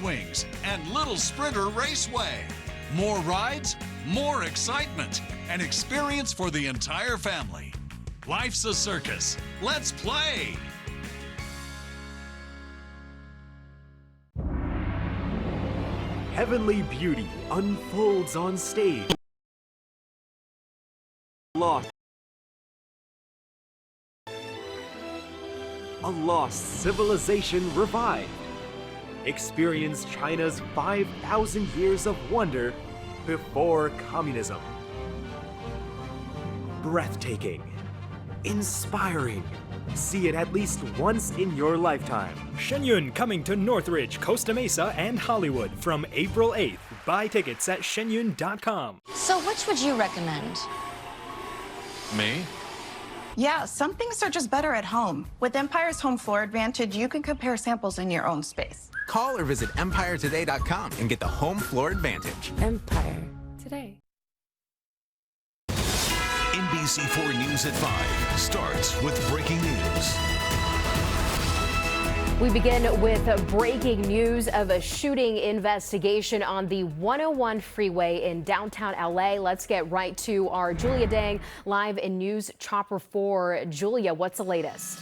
Wings and Little Sprinter Raceway. More rides, more excitement, and experience for the entire family. Life's a circus. Let's play! Heavenly beauty unfolds on stage. Lost. A lost civilization revived. Experience China's 5,000 years of wonder before communism. Breathtaking, inspiring. See it at least once in your lifetime. Shenyun coming to Northridge, Costa Mesa, and Hollywood from April 8th. Buy tickets at shenyun.com. So which would you recommend? Me? Yeah, some things are just better at home. With Empire's Home Floor Advantage, you can compare samples in your own space. Call or visit EmpireToday.com and get the home floor advantage. Empire Today. NBC4 News at 5 starts with breaking news. We begin with breaking news of a shooting investigation on the 101 freeway in downtown LA. Let's get right to our Julia Dang live in News Chopper 4. Julia, what's the latest?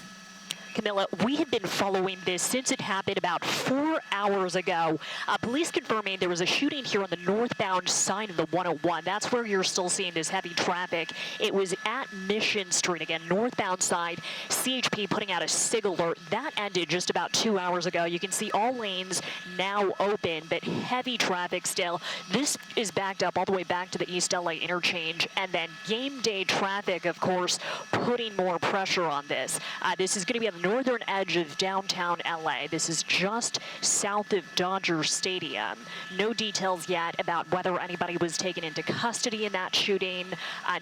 Camilla, we have been following this since it happened about 4 hours ago. Police confirming there was a shooting here on the northbound side of the 101. That's where you're still seeing this heavy traffic. It was at Mission Street, again, northbound side. CHP putting out a SIG alert. That ended just about 2 hours ago. You can see all lanes now open, but heavy traffic still. This is backed up all the way back to the East LA interchange. And then game day traffic, of course, putting more pressure on this. This is going to be on the northern edge of downtown LA. This is just south of Dodger Stadium. No details yet about whether anybody was taken into custody in that shooting.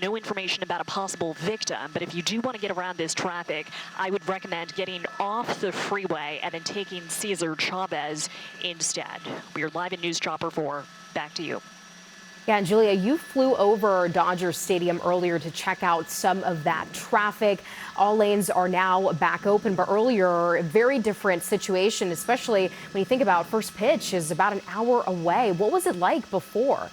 No information about a possible victim. But if you do want to get around this traffic, I would recommend getting off the freeway and then taking Cesar Chavez instead. We are live in News Chopper 4. Back to you. Yeah, and Julia, you flew over Dodger Stadium earlier to check out some of that traffic. All lanes are now back open, but earlier, a very different situation, especially when you think about first pitch is about an hour away. What was it like before?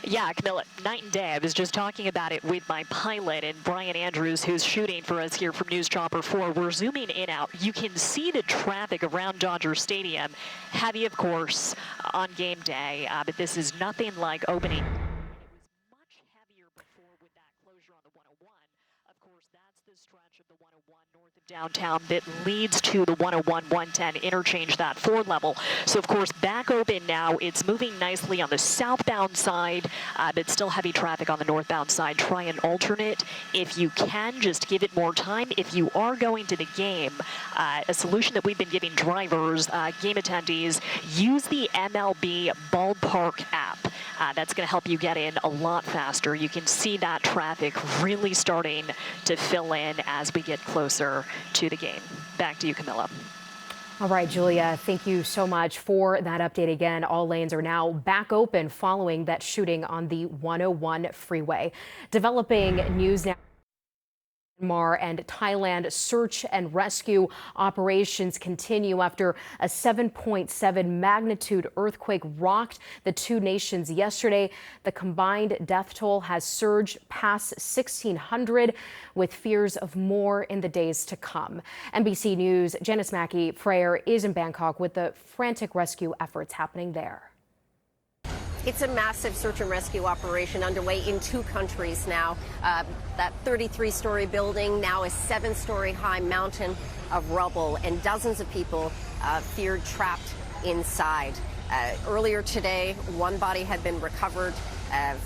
Yeah, Camilla, night and day. I was just talking about it with my pilot and Brian Andrews, who's shooting for us here from News Chopper 4. We're zooming in out. You can see the traffic around Dodger Stadium. Heavy, of course, on game day, but this is nothing like opening. It was much heavier before with that closure on the 101. Of course, that's the stretch of the 101 north of downtown that leads to the 101-110 interchange, that 4 level. So, of course, back open now. It's moving nicely on the southbound side, but still heavy traffic on the northbound side. Try and alternate if you can. Just give it more time. If you are going to the game, a solution that we've been giving drivers, game attendees, use the MLB Ballpark app. That's going to help you get in a lot faster. You can see that traffic really starting to fill in as we get closer to the game. Back to you, Camilla. All right, Julia, thank you so much for that update. Again, all lanes are now back open following that shooting on the 101 freeway. Developing news now. Myanmar and Thailand search and rescue operations continue after a 7.7 magnitude earthquake rocked the two nations yesterday. The combined death toll has surged past 1,600, with fears of more in the days to come. NBC News' Janice Mackey-Freyer is in Bangkok with the frantic rescue efforts happening there. It's a massive search and rescue operation underway in 2 countries now. That 33-story building, now a 7-story high mountain of rubble, and dozens of people feared trapped inside. Earlier today, one body had been recovered,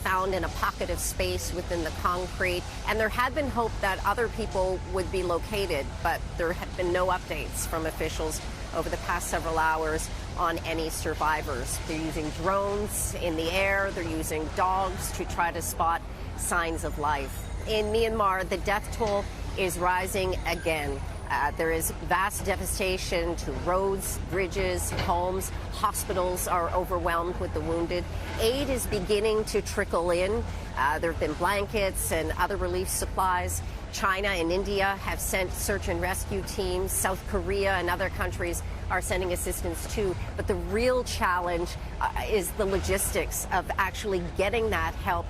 found in a pocket of space within the concrete, and there had been hope that other people would be located, but there had been no updates from officials over the past several hours on any survivors. They're using drones in the air. They're using dogs to try to spot signs of life. In Myanmar, the death toll is rising again. There is vast devastation to roads, bridges, homes. Hospitals are overwhelmed with the wounded. Aid is beginning to trickle in. There have been blankets and other relief supplies. China and India have sent search and rescue teams. South Korea and other countries are sending assistance too. But the real challenge is the logistics of actually getting that help